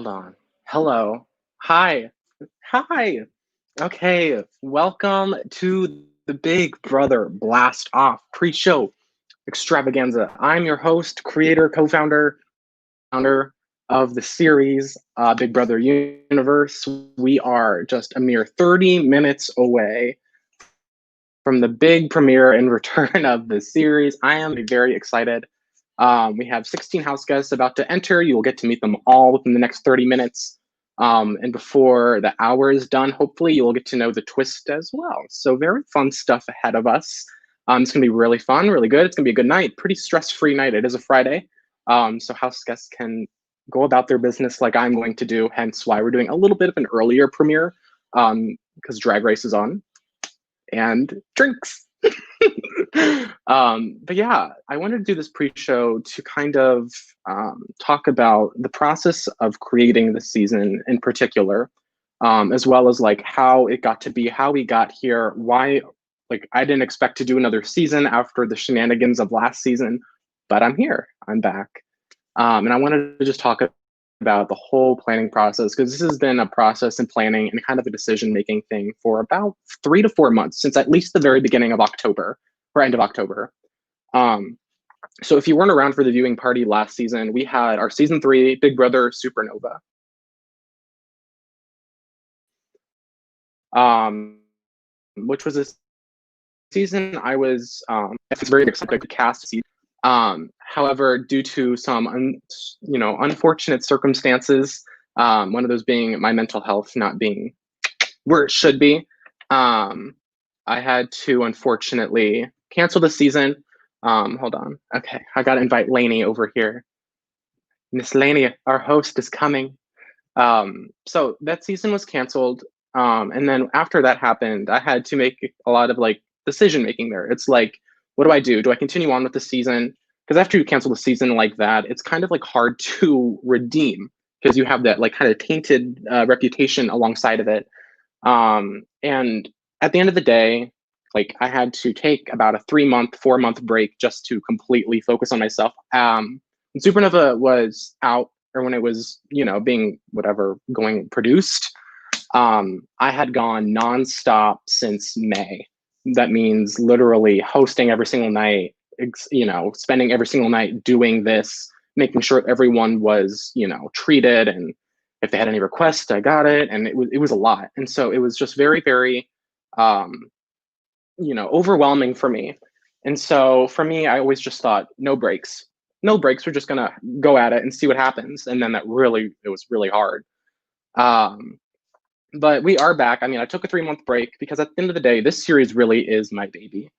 Hold on. Hello. Hi. Hi. Okay. Welcome to the Big Brother Blast Off pre-show extravaganza. I'm your host, creator, co-founder, founder of the series Big Brother Universe. We are just a mere 30 minutes away from the big premiere and return of the series. I am very excited. We have 16 house guests about to enter. You will get to meet them all within the next 30 minutes. And before the hour is done, hopefully you'll get to know the twist as well. So very fun stuff ahead of us. It's gonna be really fun, really good. It's gonna be a good night, pretty stress-free night. It is a Friday. So house guests can go about their business like I'm going to do, hence why we're doing a little bit of an earlier premiere because Drag Race is on and drinks. But yeah, I wanted to do this pre-show to kind of talk about the process of creating the season in particular, as well as like how it got to be, how we got here, why like I didn't expect to do another season after the shenanigans of last season, but I'm here, I'm back. And I wanted to just talk about the whole planning process because this has been a process and planning and kind of a decision making thing for about 3 to 4 months since at least the very beginning of October or end of October. So if you weren't around for the viewing party last season, we had our season 3 Big Brother Supernova. Which was a season I was very excited to cast. However, due to some unfortunate circumstances, one of those being my mental health not being where it should be, I had to unfortunately cancel the season. Hold on. Okay, I gotta invite Lainey over here. Miss Lainey, our host, is coming. So that season was canceled. And then after that happened, I had to make a lot of like decision making there. It's like, what do I do? Do I continue on with the season? Because after you cancel the season like that, it's kind of like hard to redeem because you have that like kind of tainted reputation alongside of it. And at the end of the day, like I had to take about a 3-month, 4-month break just to completely focus on myself. When Supernova was out, or when it was, being whatever going produced, I had gone nonstop since May. That means literally hosting every single night, spending every single night doing this, making sure everyone was, treated, and if they had any requests, I got it, and it was a lot, and so it was just very, very, overwhelming for me. And so for me, I always just thought, no breaks, no breaks. We're just gonna go at it and see what happens. And then it was really hard. But we are back. I mean, I took a 3-month break because at the end of the day, this series really is my baby.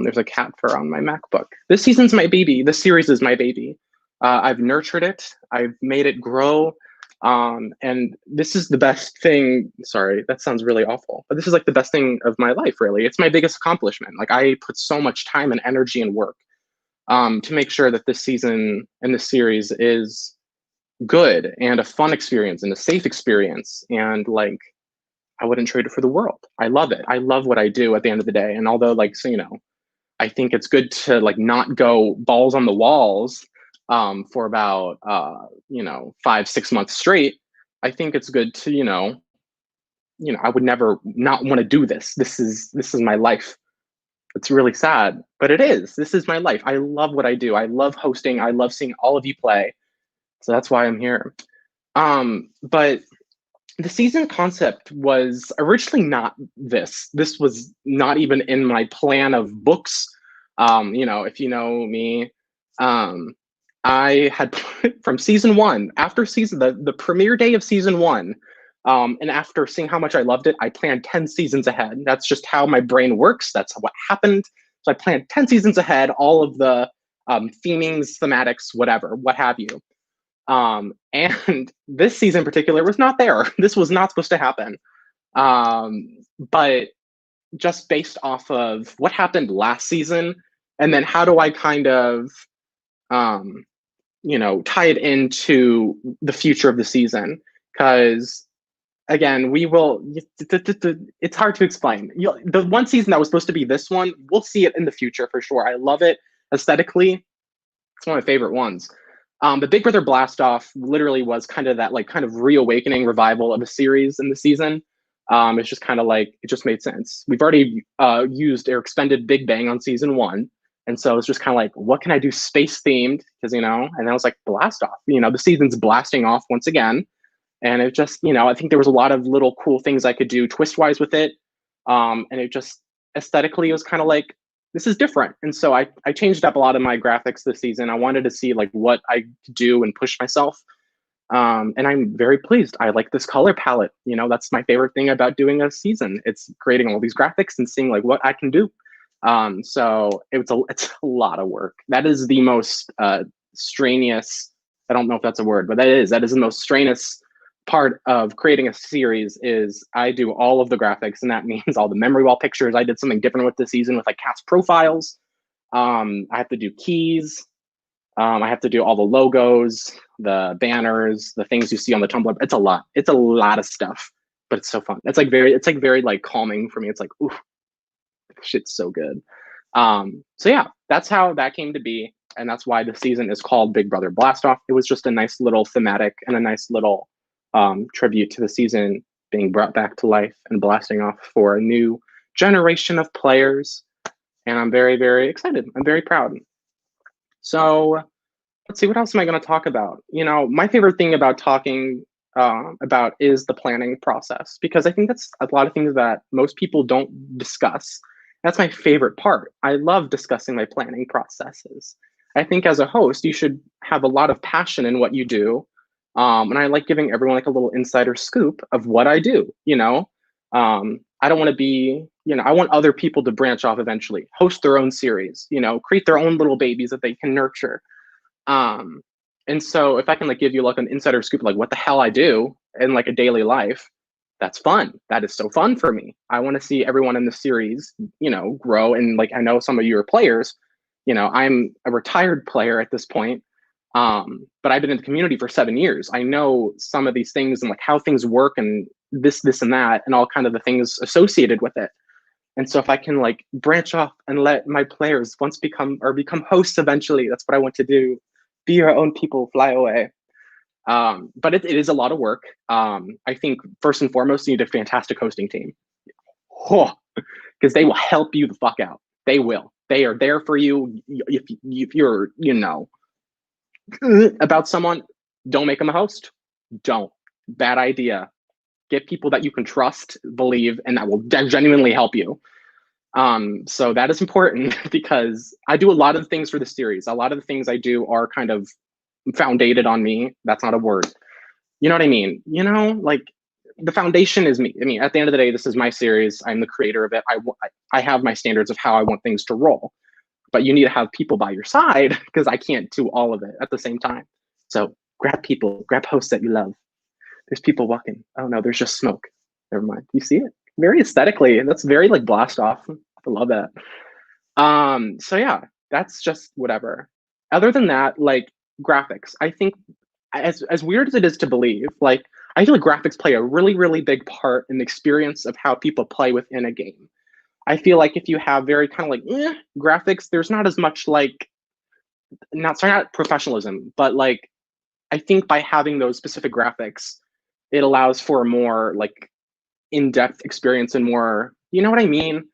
There's a cat fur on my MacBook. This season's my baby. This series is my baby. I've nurtured it. I've made it grow. And this is the best thing. Sorry, that sounds really awful, but this is like the best thing of my life, really. It's my biggest accomplishment. Like I put so much time and energy and work to make sure that this season and this series is good and a fun experience and a safe experience. And like, I wouldn't trade it for the world. I love it. I love what I do at the end of the day. And although like, so, I think it's good to like not go balls on the walls for about 5-6 months straight. I think it's good to I would never not want to do this. This is my life. It's really sad, but it is. This is my life. I love what I do. I love hosting. I love seeing all of you play. So that's why I'm here. But the season concept was originally not this. This was not even in my plan of books. If you know me, I had from season 1, after the premiere day of season 1, and after seeing how much I loved it, I planned 10 seasons ahead. That's just how my brain works. That's what happened. So I planned 10 seasons ahead, all of the themings, thematics, whatever, what have you. And this season in particular was not there. This was not supposed to happen. But just based off of what happened last season, and then how do I kind of, tie it into the future of the season? Because again, it's hard to explain. The one season that was supposed to be this one, we'll see it in the future for sure. I love it aesthetically. It's one of my favorite ones. But Big Brother Blastoff literally was kind of that like kind of reawakening revival of a series in the season. It's just kind of like it just made sense. We've already used or expended Big Bang on season one, and so it's just kind of like, what can I do space themed? Because and then I was like, Blastoff. The season's blasting off once again, and it just I think there was a lot of little cool things I could do twist wise with it, and it just aesthetically it was kind of like this is different. And so I changed up a lot of my graphics this season. I wanted to see like what I could do and push myself. And I'm very pleased. I like this color palette. That's my favorite thing about doing a season. It's creating all these graphics and seeing like what I can do. So it's a lot of work. That is the most strenuous. I don't know if that's a word, but that is the most strenuous part of creating a series is I do all of the graphics, and that means all the memory wall pictures. I did something different with this season with like cast profiles. I have to do keys. I have to do all the logos, the banners, the things you see on the Tumblr. It's a lot. It's a lot of stuff, but it's so fun. It's like very like calming for me. It's like, ooh, shit's so good. So yeah, that's how that came to be. And that's why the season is called Big Brother Blastoff. It was just a nice little thematic and a nice little tribute to the season being brought back to life and blasting off for a new generation of players. And I'm very, very excited. I'm very proud. So let's see, what else am I going to talk about? My favorite thing about talking about is the planning process, because I think that's a lot of things that most people don't discuss. That's my favorite part. I love discussing my planning processes. I think as a host, you should have a lot of passion in what you do. And I like giving everyone like a little insider scoop of what I do. I don't want to be, I want other people to branch off eventually, host their own series, create their own little babies that they can nurture. And so if I can like give you like an insider scoop, like what the hell I do in like a daily life, that's fun. That is so fun for me. I want to see everyone in the series, grow. And like, I know some of you are players, I'm a retired player at this point. But I've been in the community for 7 years. I know some of these things and like how things work and this and that, and all kind of the things associated with it. And so if I can like branch off and let my players become hosts eventually, that's what I want to do. Be your own people, fly away. But it is a lot of work. I think first and foremost, you need a fantastic hosting team. Because they will help you the fuck out. They will. They are there for you. If you're, about someone, don't make them a host. Don't. Bad idea. Get people that you can trust, believe, and that will genuinely help you. So that is important because I do a lot of things for the series. A lot of the things I do are kind of foundated on me. That's not a word. You know what I mean? Like the foundation is me. I mean, at the end of the day, this is my series. I'm the creator of it. I have my standards of how I want things to roll. But you need to have people by your side because I can't do all of it at the same time. So grab hosts that you love. There's people walking. Oh no, there's just smoke. Never mind. You see it? Very aesthetically. That's very like Blastoff. I love that. So yeah, that's just whatever. Other than that, like graphics, I think as weird as it is to believe, like I feel like graphics play a really, really big part in the experience of how people play within a game. I feel like if you have very kind of like graphics, there's not as much like not professionalism, but like I think by having those specific graphics, it allows for a more like in-depth experience and more, you know what I mean?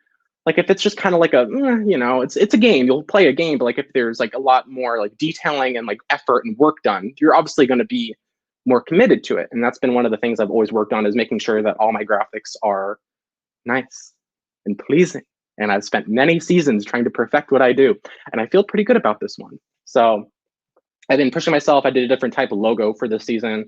Like if it's just kind of like a, it's a game, you'll play a game, but like if there's like a lot more like detailing and like effort and work done, you're obviously going to be more committed to it. And that's been one of the things I've always worked on, is making sure that all my graphics are nice and pleasing. And I've spent many seasons trying to perfect what I do. And I feel pretty good about this one. So I've been pushing myself. I did a different type of logo for this season.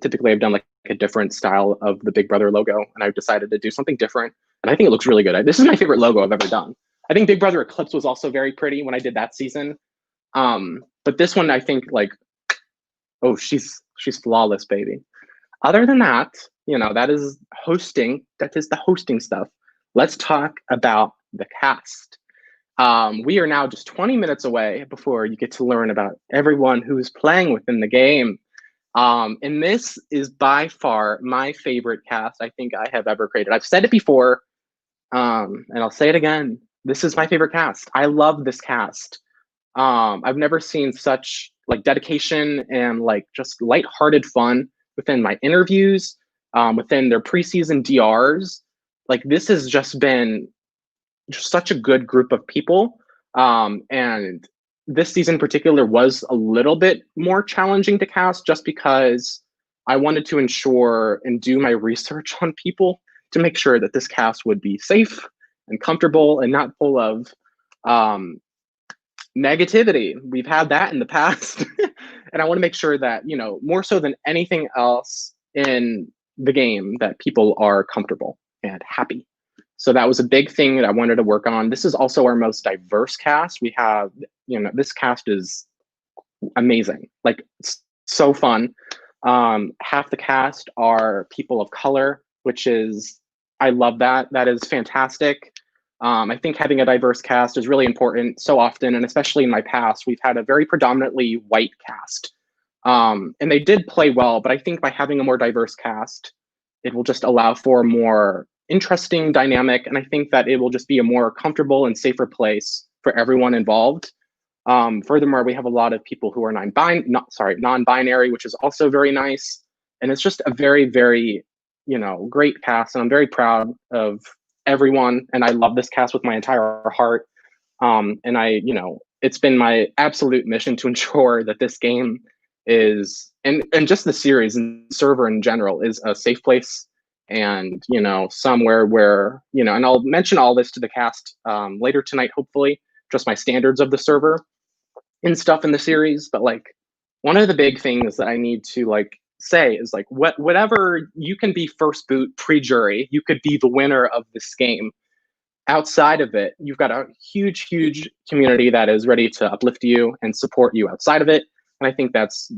Typically I've done like a different style of the Big Brother logo, and I've decided to do something different. And I think it looks really good. This is my favorite logo I've ever done. I think Big Brother Eclipse was also very pretty when I did that season. But this one, I think like, oh, she's flawless, baby. Other than that, that is hosting. That is the hosting stuff. Let's talk about the cast. We are now just 20 minutes away before you get to learn about everyone who's playing within the game. And this is by far my favorite cast I think I have ever created. I've said it before, and I'll say it again. This is my favorite cast. I love this cast. I've never seen such like dedication and like just lighthearted fun within my interviews, within their preseason DRs. Like this has just been just such a good group of people. And this season in particular was a little bit more challenging to cast just because I wanted to ensure and do my research on people to make sure that this cast would be safe and comfortable and not full of um, negativity. We've had that in the past. And I want to make sure that, you know, more so than anything else in the game, that people are comfortable and happy. So that was a big thing that I wanted to work on. This is also our most diverse cast. We have, you know, this cast is amazing, like so fun. Half the cast are people of color, which is, I love that. That is fantastic. I think having a diverse cast is really important so often, and especially in my past, we've had a very predominantly white cast. And they did play well, but I think by having a more diverse cast, it will just allow for a more interesting dynamic. And I think that it will just be a more comfortable and safer place for everyone involved. Furthermore, we have a lot of people who are non-binary, which is also very nice. And it's just a very, very, you know, great cast. And I'm very proud of everyone. And I love this cast with my entire heart. And I, you know, it's been my absolute mission to ensure that this game is, and just the series and server in general, is a safe place, and, you know, somewhere where, you know, and I'll mention all this to the cast later tonight, hopefully, just my standards of the server and stuff in the series. But like, one of the big things that I need to like say is like, whatever, you can be first boot pre-jury, you could be the winner of this game. Outside of it, you've got a huge, huge community that is ready to uplift you and support you outside of it. And I think that's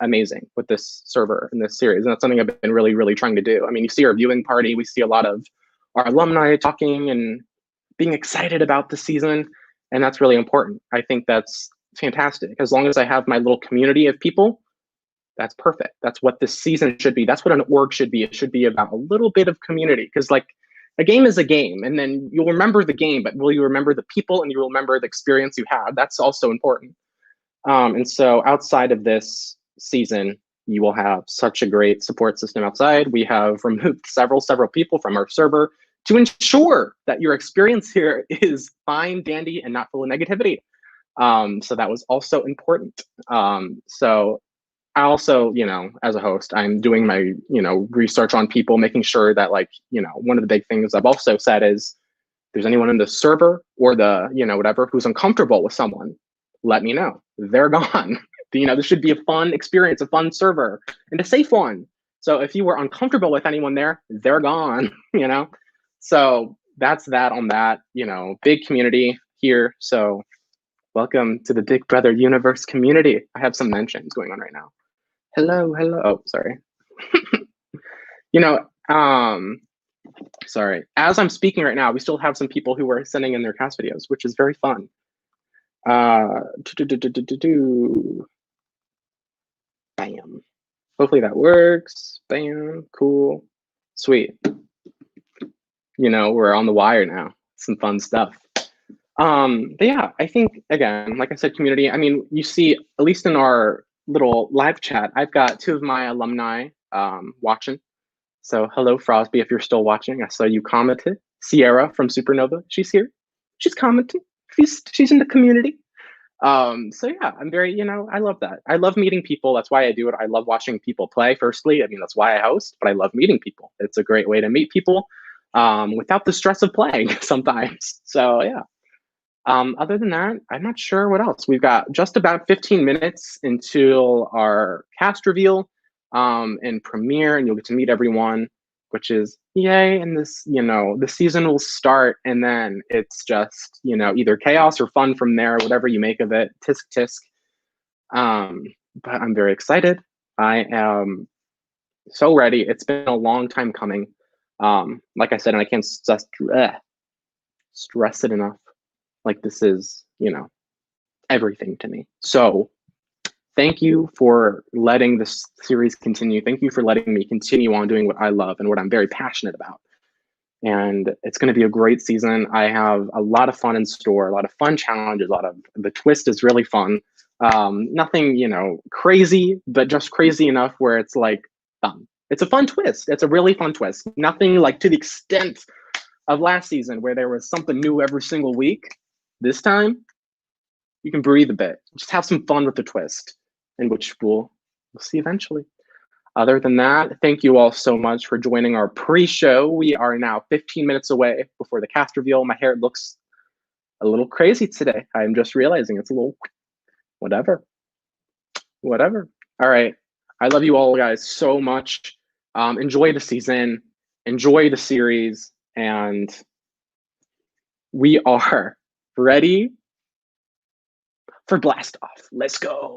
amazing with this server and this series. And that's something I've been really, really trying to do. I mean, you see our viewing party, we see a lot of our alumni talking and being excited about the season. And that's really important. I think that's fantastic. As long as I have my little community of people, that's perfect. That's what this season should be. That's what an org should be. It should be about a little bit of community. Because like, a game is a game, and then you'll remember the game, but will you remember the people, and you will remember the experience you had? That's also important. And so outside of this season, you will have such a great support system outside. We have removed several people from our server to ensure that your experience here is fine, dandy, and not full of negativity. So that was also important. So I also, you know, as a host, I'm doing my, you know, research on people, making sure that, like, you know, one of the big things I've also said is, if there's anyone in the server or the, you know, whatever, who's uncomfortable with someone, let me know. They're gone. You know, this should be a fun experience, a fun server, and a safe one. So if you were uncomfortable with anyone there, they're gone, you know? So that's that on that, you know, big community here. So welcome to the Big Brother universe community. I have some mentions going on right now. Hello. Oh, sorry. You know, sorry. As I'm speaking right now, we still have some people who are sending in their cast videos, which is very fun. Bam. Hopefully that works. Bam. Cool. Sweet. You know, we're on the wire now. Some fun stuff. But yeah, I think, again, like I said, community. I mean, you see, at least in our little live chat, I've got 2 of my alumni watching. So hello, Frosby, if you're still watching. I saw you commented. Sierra from Supernova, she's here. She's commenting. She's in the community. So yeah, I'm very, you know, I love that. I love meeting people. That's why I do it. I love watching people play, firstly. I mean, that's why I host, but I love meeting people. It's a great way to meet people without the stress of playing sometimes. So yeah. Other than that, I'm not sure what else. We've got just about 15 minutes until our cast reveal and premiere, and you'll get to meet everyone, which is yay. And this, you know, the season will start, and then it's just, you know, either chaos or fun from there, whatever you make of it. Tisk tisk. But I'm very excited. I am so ready. It's been a long time coming. Like I said, and I can't stress it enough. Like, this is, you know, everything to me. So thank you for letting this series continue. Thank you for letting me continue on doing what I love and what I'm very passionate about. and it's going to be a great season. I have a lot of fun in store, a lot of fun challenges, a lot of the twist is really fun. Nothing, crazy, but just crazy enough where it's like fun. It's a fun twist. It's a really fun twist. Nothing like to the extent of last season where there was something new every single week. This time, you can breathe a bit. Just have some fun with the twist, and which we'll see eventually. Other than that, thank you all so much for joining our pre-show. We are now 15 minutes away before the cast reveal. My hair looks a little crazy today. I'm just realizing it's a little whatever. All right. I love you all guys so much. Enjoy the season, enjoy the series, and we are ready for Blastoff. Let's go.